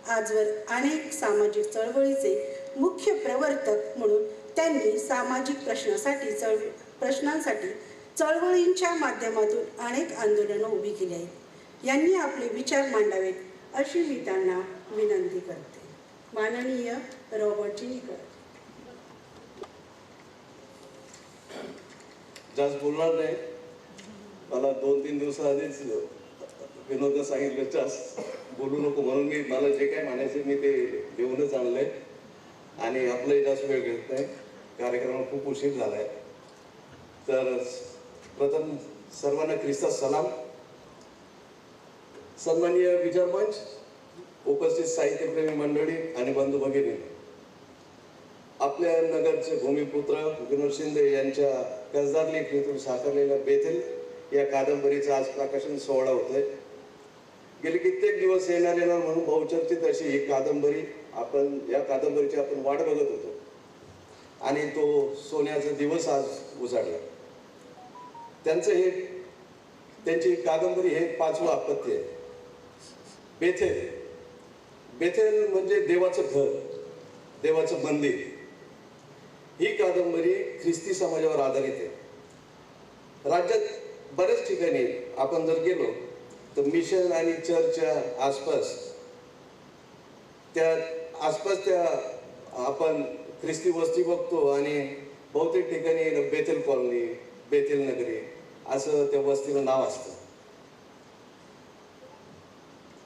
आजवर अनेक सामाजिक चळवळीचे मुख्य प्रवर्तक म्हणून त्यांनी सामाजिक प्रश्नांसाठी चळवळींच्या माध्यमातून अनेक आंदोलनं उभी केली आहेत. यांनी आपले विचार मांडावेत अशी मी त्यांना विनंती करते. माननीय रॉबर्ट जी निकाळजे. जास्त बोलणार नाही. मला 2-3 दिवसाआधीच विनोदने सांगितलं जास्त बोलू नको म्हणून मला जे काय म्हणायचं मी ते देऊनच आणलंय आणि आपलंही जास्त वेळ घेत नाही. कार्यक्रमाला खूप उशीर झालाय. तर प्रथम सर्वांना ख्रिस्ता सलाम. सन्माननीय विचारमंच, उपस्थित साहित्यप्रेमी मंडळी आणि बंधू भगिनी, आपल्या नगरचे भूमिपुत्र विनोद शिंदे यांच्या कसदार लेखणीतून साकारलेल्या बेथेल या कादंबरीचं आज प्रकाशन सोहळा होतोय. गेले कित्येक दिवस येणार म्हणून बहुचर्चित अशी ही कादंबरी या कादंबरीची आपण वाट बघत होतो आणि तो सोन्याचा दिवस आज उजाडला. त्यांची कादंबरी हे 5वं अपत्य आहे. बेथेल म्हणजे देवाचं घर, देवाचं मंदिर. ही कादंबरी ख्रिस्ती समाजावर आधारित आहे. राज्यात बऱ्याच ठिकाणी आपण जर गेलो तर मिशन आणि चर्चच्या आसपास आपण ख्रिस्ती वस्ती बघतो आणि बहुतेक ठिकाणी बेथेल कॉलनी, बेथेल नगरी असं त्या वस्तीचं नाव असतं.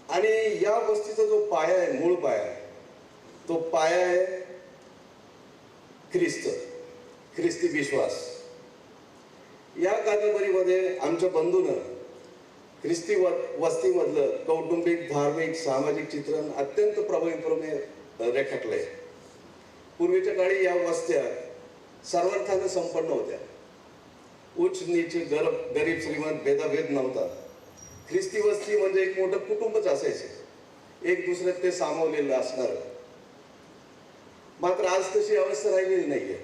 आणि या वस्तीचा जो पाया आहे, मूळ पाया आहे, तो पाया आहे ख्रिस्ती विश्वास. या कादंबरीमध्ये आमच्या बंधूनं ख्रिस्ती वस्तीमधलं कौटुंबिक, धार्मिक, सामाजिक चित्रण अत्यंत प्रभावीपणे रेखाटलंय. पूर्वीच्या काळी या वस्त्या सर्वार्थाने संपन्न होत्या. उच्च नीच, गरीब श्रीमंत भेदाभेद नव्हता. ख्रिस्ती वस्ती म्हणजे एक मोठं कुटुंबच असायचं. एक दुसऱ्यात ते सामावलेलं असणार. मात्र आज तशी अवस्था राहिलेली नाहीये,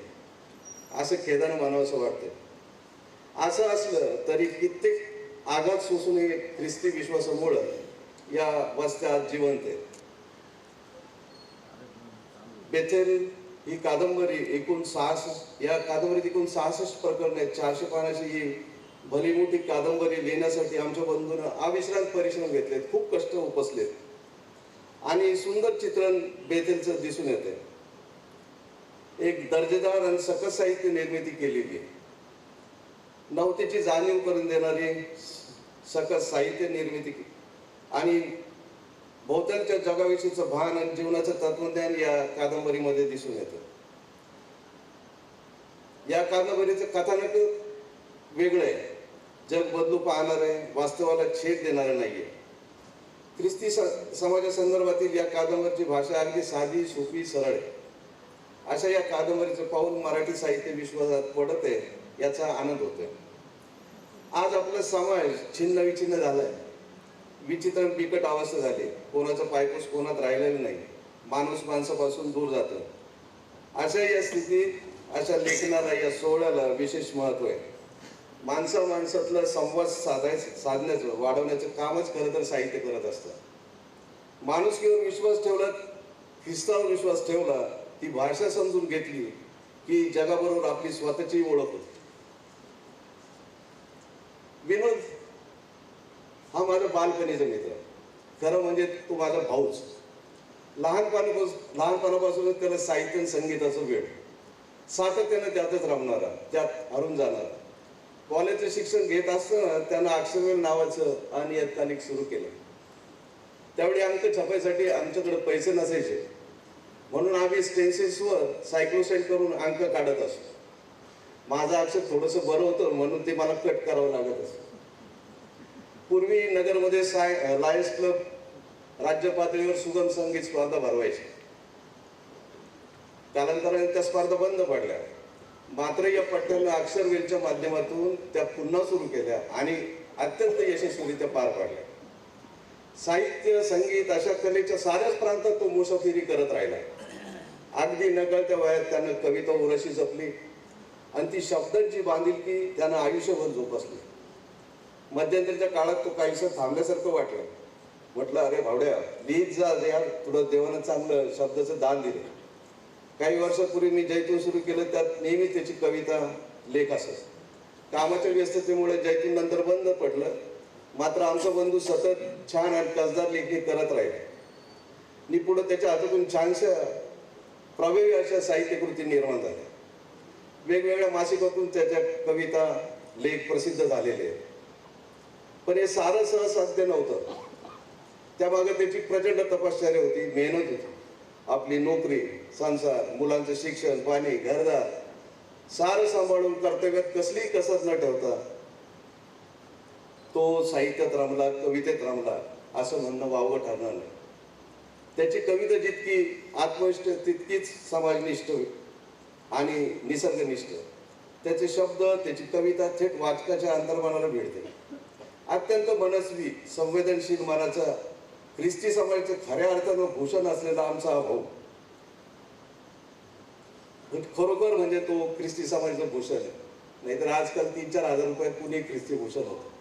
असं खेदानं म्हणावंसं वाटतं. असं असलं तरी कित्येक आघात सोसून ख्रिस्ती विश्वासामुळं या वस्त्या आज जिवंत आहेत. बेथेल ही कादंबरी एकूण 66 प्रकरण आहेत. 400 पानाची ही भली मोठी कादंबरी लिहिण्यासाठी आमच्या बंधूंना अविश्रांत परिश्रम घेतलेत, खूप कष्ट उपसलेत आणि सुंदर चित्रण बेथेलचं दिसून येते. एक दर्जेदार आणि सकस साहित्य निर्मिती केलेली आहे. नवतेची जाणीव करून देणारी सकस साहित्य निर्मिती आणि भोवतालच्या जगाविषयीचं भान आणि जीवनाचं तत्वज्ञान या कादंबरीमध्ये दिसून येतं. या कादंबरीचं कथानक वेगळं आहे, जग बदलू पाहणार आहे, वास्तवाला छेद देणार नाहीये. ख्रिस्ती समाजासंदर्भातील या कादंबरीची भाषा अगदी साधी, सोपी, सरळ आहे. अशा या कादंबरीचं पाऊल मराठी साहित्य विश्वासात पडत आहे, याचा आनंद होतोय. आज आपला समाज छिन्न विछिन्न झालाय, विचित्र बिकट अवस्था झाली. कोणाचा पायपूस कोणात राहिलेला नाही, माणूस माणसापासून दूर जातो. अशा या स्थितीत अशा लेखनाला, या सोहळ्याला विशेष महत्व आहे. माणसातला संवाद साधण्याचं, वाढवण्याचं कामच खरं तर साहित्य करत असतं. माणुसकीवर विश्वास ठेवला, ख्रिस्तावर विश्वास ठेवला, ती भाषा समजून घेतली की जगाबरोबर आपली स्वतःची ओळख होती. विनोद हा माझा बालपणीचा मित्र, खरं म्हणजे तो माझा भाऊच. लहानपणापासूनच त्याला साहित्य आणि संगीताचं वेळ, सातत्याने त्यातच रमणारा, त्यात हरून जाणारा. कॉलेजचं शिक्षण घेत असताना त्यानं अक्षरवेल नावाचं अनियतकालिक सुरू केलं. त्यावेळी अंक छापायसाठी आमच्याकडे पैसे नसायचे, म्हणून आम्ही स्टेन्सिल्सवर सायक्लोसाईड करून अंक काढत असतो. माझं अक्षर थोडंसं बरं होतं म्हणून ते मला कट करावं लागत असतं. पूर्वी नगरमध्ये लायन्स क्लब राज्य पातळीवर सुगम संगीत स्पर्धा भरवायची. कालांतराने त्या स्पर्धा बंद पडल्या. मात्र या पट्ट्यानं अक्षरवेलच्या माध्यमातून त्या पुन्हा सुरू केल्या आणि अत्यंत यशस्वीरित्या पार पाडल्या. साहित्य, संगीत अशा कलेच्या साऱ्याच प्रांतात तो मुसाफिरी करत राहिला. अगदी नकळत्या वयात त्यानं कविता उरशी जपली आणि ती शब्दांची बांधिलकी त्यानं आयुष्यभर जोपासली. मध्यंतरीच्या काळात तो काहीसं थांबल्यासारखं वाटलं. म्हटलं, अरे भावड्या, लिहित जा यार, तुला देवानं चांगलं शब्दाचं दान दिले. काही वर्षापूर्वी मी जैतून सुरू केलं, त्यात नेहमी त्याची कविता, लेख असत. कामाच्या व्यस्ततेमुळे जैतून नंतर बंद पडलं. मात्र आमचा बंधू सतत छान आणि कसदार लेखणी करत राहिले. नि पुढं त्याच्या हातातून छानशा प्रभावी अशा साहित्यकृती निर्माण झाल्या. वेगवेगळ्या मासिकातून त्याच्या कविता, लेख प्रसिद्ध झालेले आहेत. पण हे सारं सहसाध्य नव्हतं. त्यामागे त्याची प्रचंड तपश्चर्या होती, मेहनत होती. आपली नोकरी, संसार, मुलांचं शिक्षण, पाणी, घरदार सारं सांभाळून कर्तव्यात कसलीही कसर न ठेवता तो साहित्यात रमला, कवितेत रमला असं म्हणणं वावगं ठरणार नाही. त्याची कविता जितकी आत्मनिष्ठ तितकीच समाजनिष्ठ आणि निसर्गनिष्ठ. त्याचे शब्द, त्याची कविता थेट वाचकाच्या अंतर्मनाला भिडते. अत्यंत मनस्वी, संवेदनशील मनाचा, ख्रिस्ती समाजाचं खऱ्या अर्थानं भूषण असलेला आमचा हा भाऊ. खरोखर म्हणजे तो ख्रिस्ती समाजाचं भूषण आहे. नाहीतर आजकाल 3-4 हजार रुपयात कुणी ख्रिस्ती भूषण होतं.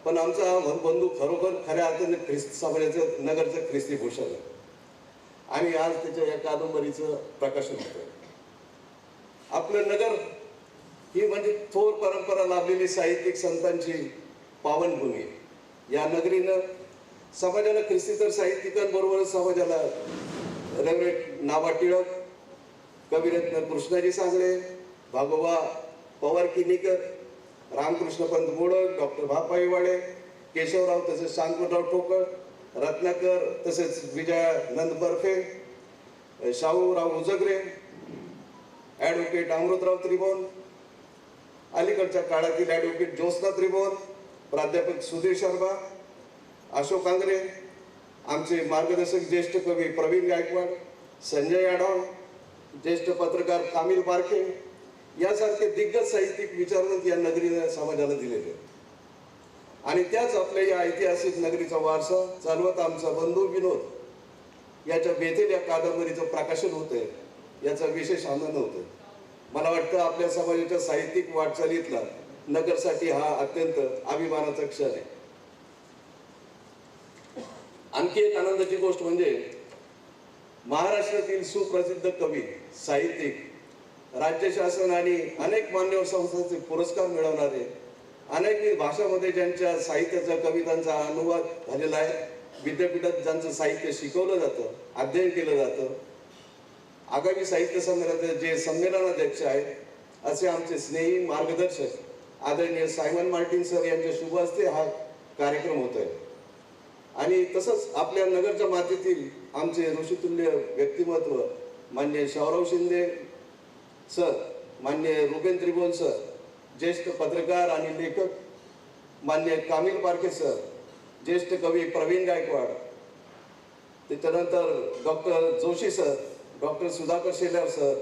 पण आमचा हा बंधू खरोखर खऱ्या अर्थाने ख्रिस्ती समाजाचं, नगरचं ख्रिस्ती भूषण आहे. आणि आज त्याच्या या कादंबरीचं प्रकाशन होतं. आपलं नगर ही म्हणजे थोर परंपरा लाभलेली साहित्यिक संतांची पावनभूमी. या नगरीनं समाजाला, ख्रिस्तीतर साहित्यिकांबरोबरच समाजाला रेव्हरेंड नावा टिळक, कविरत्न कृष्णाजी सांगळे, भागोबा पवार किनीकर, रामकृष्णपंत मोडक, डॉक्टर भापाईवाडे, केशवराव, तसेच शांतपतराव ठोकळ, रत्नाकर, तसेच विजयानंद बर्फे, शाहूराव उजगरे, ॲडव्होकेट अमृतराव त्रिभुवन, अलीकडच्या काळातील ॲडव्होकेट ज्योत्स्ना त्रिभुवन, प्राध्यापक सुधीर शर्मा, अशोक आंग्रे, आमचे मार्गदर्शक ज्येष्ठ कवी प्रवीण गायकवाड, संजय यादव, ज्येष्ठ पत्रकार कामिल बारखे यासारखे दिग्गज साहित्यिक विचारवंत या नगरीने समाजाला दिलेले. आणि त्याच आपल्या या ऐतिहासिक नगरीचा वारसा चालवत आमचा बंधू विनोद याच्या बेथेल या कादंबरीचं प्रकाशन होतंय याचा विशेष आनंद होतोय. मला वाटतं आपल्या समाजाच्या साहित्यिक वाटचालीतला नगरसाठी हा अत्यंत अभिमानाचा क्षण आहे. आणखी एक आनंदाची गोष्ट म्हणजे महाराष्ट्रातील सुप्रसिद्ध कवी, साहित्यिक, राज्य शासन आणि अनेक मान्यवर संस्थांचे पुरस्कार मिळवणारे, अनेक भाषांमध्ये ज्यांच्या साहित्याचा, कवितांचा अनुवाद झालेला आहे, विद्यापीठात ज्यांचं साहित्य शिकवलं जातं, अध्ययन केलं जातं, आगामी साहित्य संमेलनाचे जे संमेलनाध्यक्ष आहेत असे आमचे स्नेही मार्गदर्शक आदरणीय सायमन मार्टिन सर यांच्या शुभ हस्ते हा कार्यक्रम होत आहे. आणि तसंच आपल्या नगरच्या मातीतील आमचे ऋषितुल्य व्यक्तिमत्व मान्य शावराव शिंदे सर, मान्य रुबेन त्रिभुवन सर, ज्येष्ठ पत्रकार आणि लेखक मान्य कामिल पारखे सर, ज्येष्ठ कवी प्रवीण गायकवाड, त्याच्यानंतर doctor Joshi sir, doctor Sudhakar Shelar sir,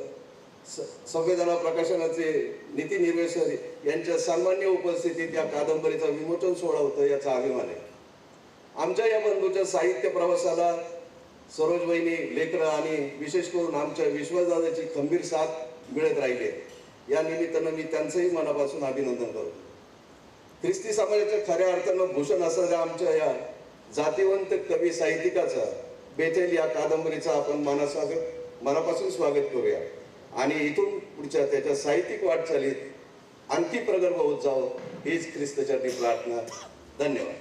संवेदना प्रकाशनाचे नितीन हिरवे सर यांच्या सन्मान्य उपस्थितीत या कादंबरीचा विमोचन सोहळा होता याचा अभिमान आहे. आमच्या या बंधूच्या साहित्य प्रवासाला सरोज वहिनी, लेकरं आणि विशेष करून आमच्या विश्वासदादाची खंबीर साथ मिळत राहिली. या निमित्तानं मी त्यांचंही मनापासून अभिनंदन करतो. ख्रिस्ती समाजाच्या खऱ्या अर्थानं भूषण असणाऱ्या आमच्या या जातिवंत कवी साहित्यिकाचा बेथेल या कादंबरीचा आपण मनापासून स्वागत करूया आणि इथून पुढच्या त्याच्या साहित्यिक वाटचालीत आणखी प्रगल्भ होत जावं हीच ख्रिस्तचरणी प्रार्थना. धन्यवाद.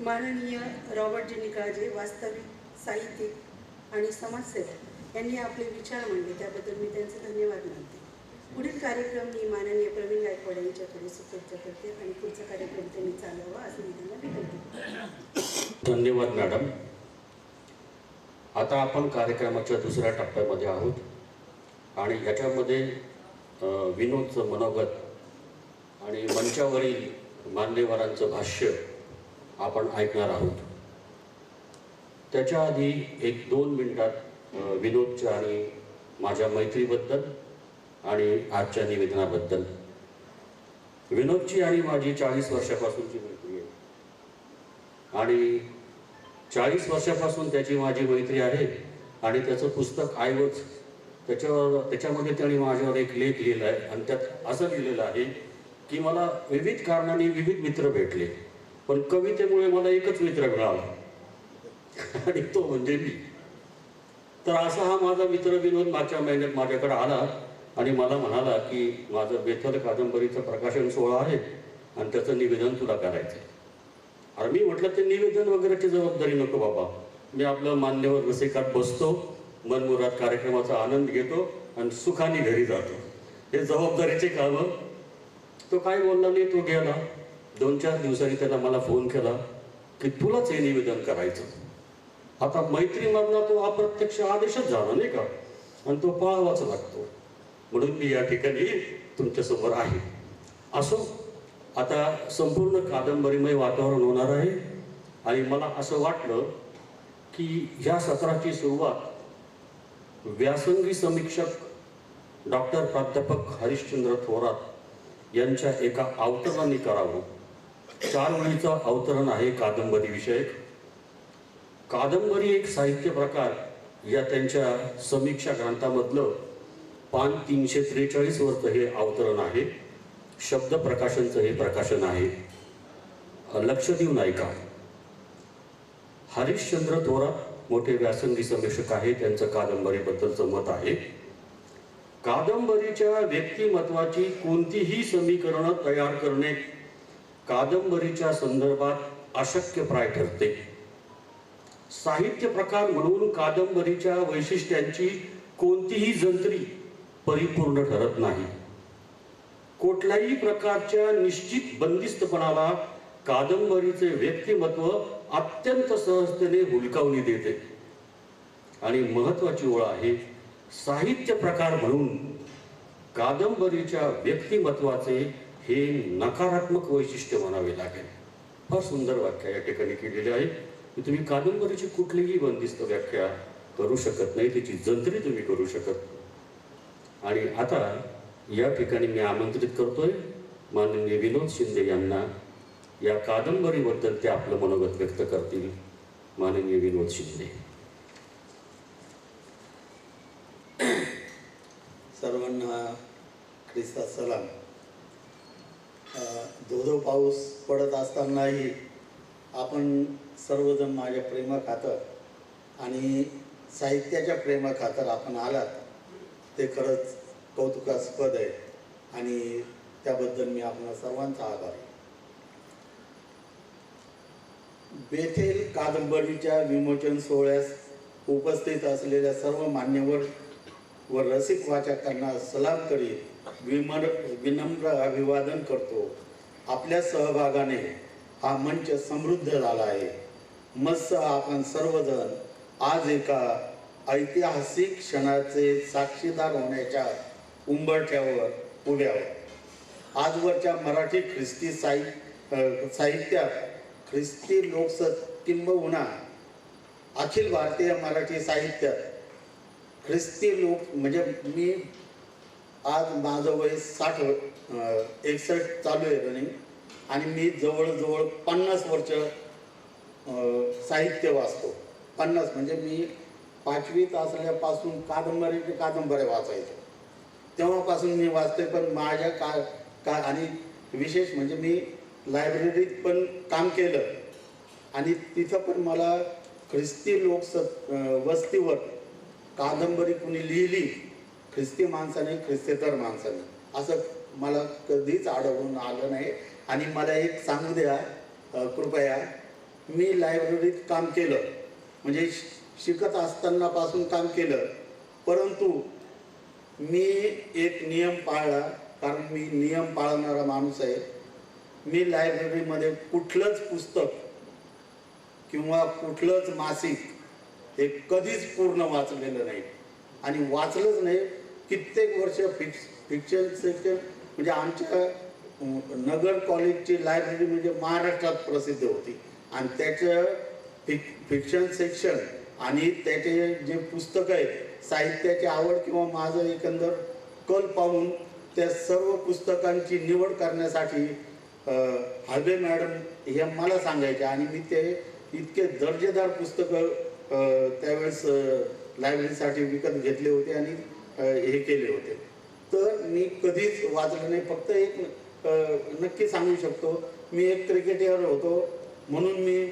माननीय रॉबर्ट निकाळजे, वास्तविक साहित्यिक आणि समाजसेवक यांनी आपले विचार मांडले त्याबद्दल मी त्यांचे धन्यवाद मानते. पुढील कार्यक्रम मी माननीय प्रवीण गायकवाड यांच्याकडे सुपूर्द करते आणि पुढचा कार्यक्रम त्यांनी चालवावा असं मी त्यांना विनंती करते. धन्यवाद मॅडम. आता आपण कार्यक्रमाच्या दुसऱ्या टप्प्यामध्ये आहोत आणि याच्यामध्ये विनोदचं मनोगत आणि मंचावरील मान्यवरांचं भाष्य आपण ऐकणार आहोत. त्याच्या आधी 1-2 मिनिटात विनोदच्या आणि माझ्या मैत्रीबद्दल आणि आजच्या निवेदनाबद्दल. विनोदची आणि माझी 40 वर्षापासूनची मैत्री आहे आणि 40 वर्षापासून त्याची माझी मैत्री आहे आणि त्याचं पुस्तक आय वॉज त्याच्यामध्ये त्याने माझ्यावर एक लेख लिहिला आहे आणि त्यात असं लिहिलेलं आहे की मला विविध कारणाने विविध मित्र भेटले पण कवितेमुळे मला एकच मित्र मिळाला आणि तो म्हणजे मी. तर असा हा माझा मित्र विनोद मागच्या महिन्यात माझ्याकडे आला आणि मला म्हणाला की माझं बेथल कादंबरीचं प्रकाशन सोहळा आहे आणि त्याचं निवेदन तुला करायचं आहे. अरे मी म्हटलं ते निवेदन वगैरेची जबाबदारी नको बाबा, मी आपलं मान्यवर रसिकात बसतो, मनमुराद कार्यक्रमाचा आनंद घेतो आणि सुखाने घरी जातो. हे जबाबदारीचे कामं. तो काय बोलला नाही, तो गेला. 2-4 दिवसांनी त्याला मला फोन केला की तुलाच हे निवेदन करायचं. आता मैत्रीमधला तो अप्रत्यक्ष आदेशच झाला नाही का आणि तो पाळावाच लागतो म्हणून मी या ठिकाणी तुमच्यासमोर आहे. असो, आता संपूर्ण कादंबरीमय वातावरण होणार आहे आणि मला असं वाटलं की ह्या सत्राची सुरुवात व्यासंगी समीक्षक डॉक्टर प्राध्यापक हरिश्चंद्र थोरात यांच्या एका अवतरणाने करावं. 4 ओळीचं अवतरण आहे कादंबरी विषयक. कादंबरी एक साहित्य प्रकार या त्यांच्या समीक्षा ग्रंथामधलं पान 343 वरचं हे अवतरण आहे. शब्द प्रकाशनचं हे प्रकाशन आहे. लक्ष देऊन ऐका. हरिश्चंद्र थोरात मोठे व्यासंगी समीक्षक आहे. त्यांचं कादंबरीबद्दलचं मत आहे, कादंबरीच्या व्यक्तिमत्वाची कोणतीही समीकरणं तयार करणे कादंबरीच्या संदर्भात अशक्यप्राय ठरते. साहित्य प्रकार म्हणून कादंबरीच्या वैशिष्ट्यांची कोणतीही जंत्री परिपूर्ण ठरत नाही. कुठल्याही प्रकारच्या निश्चित बंदिस्तपणाला कादंबरीचे व्यक्तिमत्व अत्यंत सहजतेने हुलकावणी देते. आणि महत्वाची ओळ आहे, साहित्य प्रकार म्हणून कादंबरीच्या व्यक्तिमत्वाचे हे नकारात्मक वैशिष्ट्य म्हणावे लागेल. फार सुंदर व्याख्या या ठिकाणी केलेली आहे की तुम्ही कादंबरीची कुठलीही बंदिस्त व्याख्या करू शकत नाही, तिची जंत्री तुम्ही करू शकत. आणि आता या ठिकाणी मी आमंत्रित करतोय माननीय विनोद शिंदे यांना या कादंबरीबद्दल ते आपलं मनोगत व्यक्त करतील. माननीय विनोद शिंदे. सर्वांना ख्रिस्ता सलाम. धोधो पाऊस पडत असतानाही आपण सर्वजण माझ्या प्रेमाखातर आणि साहित्याच्या प्रेमाखातर आपण आलात ते खरंच कौतुकास्पद आहे आणि त्याबद्दल मी आपल्या सर्वांचा आभारी. बेथेल कादंबरीच्या विमोचन सोहळ्यास उपस्थित असलेल्या सर्व मान्यवर व रसिक वाचकांना सलाम करीत विनम्र अभिवादन करतो. आपल्या सहभागाने हा मंच समृद्ध झाला आहे. मस्त आपण सर्वजण आज एका ऐतिहासिक क्षणाचे साक्षीदार होण्याच्या उंबरठ्यावर उभे आहोत. आजवरच्या मराठी ख्रिस्ती साहित्यात ख्रिस्ती लोकसत किंबहुना अखिल भारतीय मराठी साहित्यात ख्रिस्ती लोक म्हणजे मी आज माझं वय 61 चालू आहे रनिंग आणि मी जवळजवळ 50 वर्ष साहित्य वाचतो. 50 म्हणजे मी 5वीत असल्यापासून कादंबऱ्या वाचायचो. तेव्हापासून मी वाचते. पण माझ्या का आणि विशेष म्हणजे मी लायब्ररीत पण काम केलं आणि तिथं पण मला ख्रिस्ती वस्तीवर कादंबरी कुणी लिहिली ख्रिस्ती माणसाने ख्रिस्तेतर माणसाने असं मला कधीच आढळून आलं नाही. आणि मला एक सांगू द्या कृपया, मी लायब्ररीत काम केलं म्हणजे शिकत असतानापासून काम केलं, परंतु मी एक नियम पाळला, कारण मी नियम पाळणारा माणूस आहे. मी लायब्ररीमध्ये कुठलंच पुस्तक किंवा कुठलंच मासिक हे कधीच पूर्ण वाचलेलं नाही आणि वाचलंच नाही. कित्येक वर्ष फिक्शन सेक्शन म्हणजे आमच्या नगर कॉलेजची लायब्ररी म्हणजे महाराष्ट्रात प्रसिद्ध होती आणि त्याचं फिक्शन सेक्शन आणि त्याचे जे पुस्तकं आहेत साहित्याची आवड किंवा माझं एकंदर कल पाहून त्या सर्व पुस्तकांची निवड करण्यासाठी हळबे मॅडम हे मला सांगायचे आणि मी ते इतके दर्जेदार पुस्तकं त्यावेळेस लायब्ररीसाठी विकत घेतले होते आणि हे केले होते. तर मी कधीच वाचलं नाही. फक्त एक नक्की सांगू शकतो, मी एक क्रिकेटर होतो म्हणून मी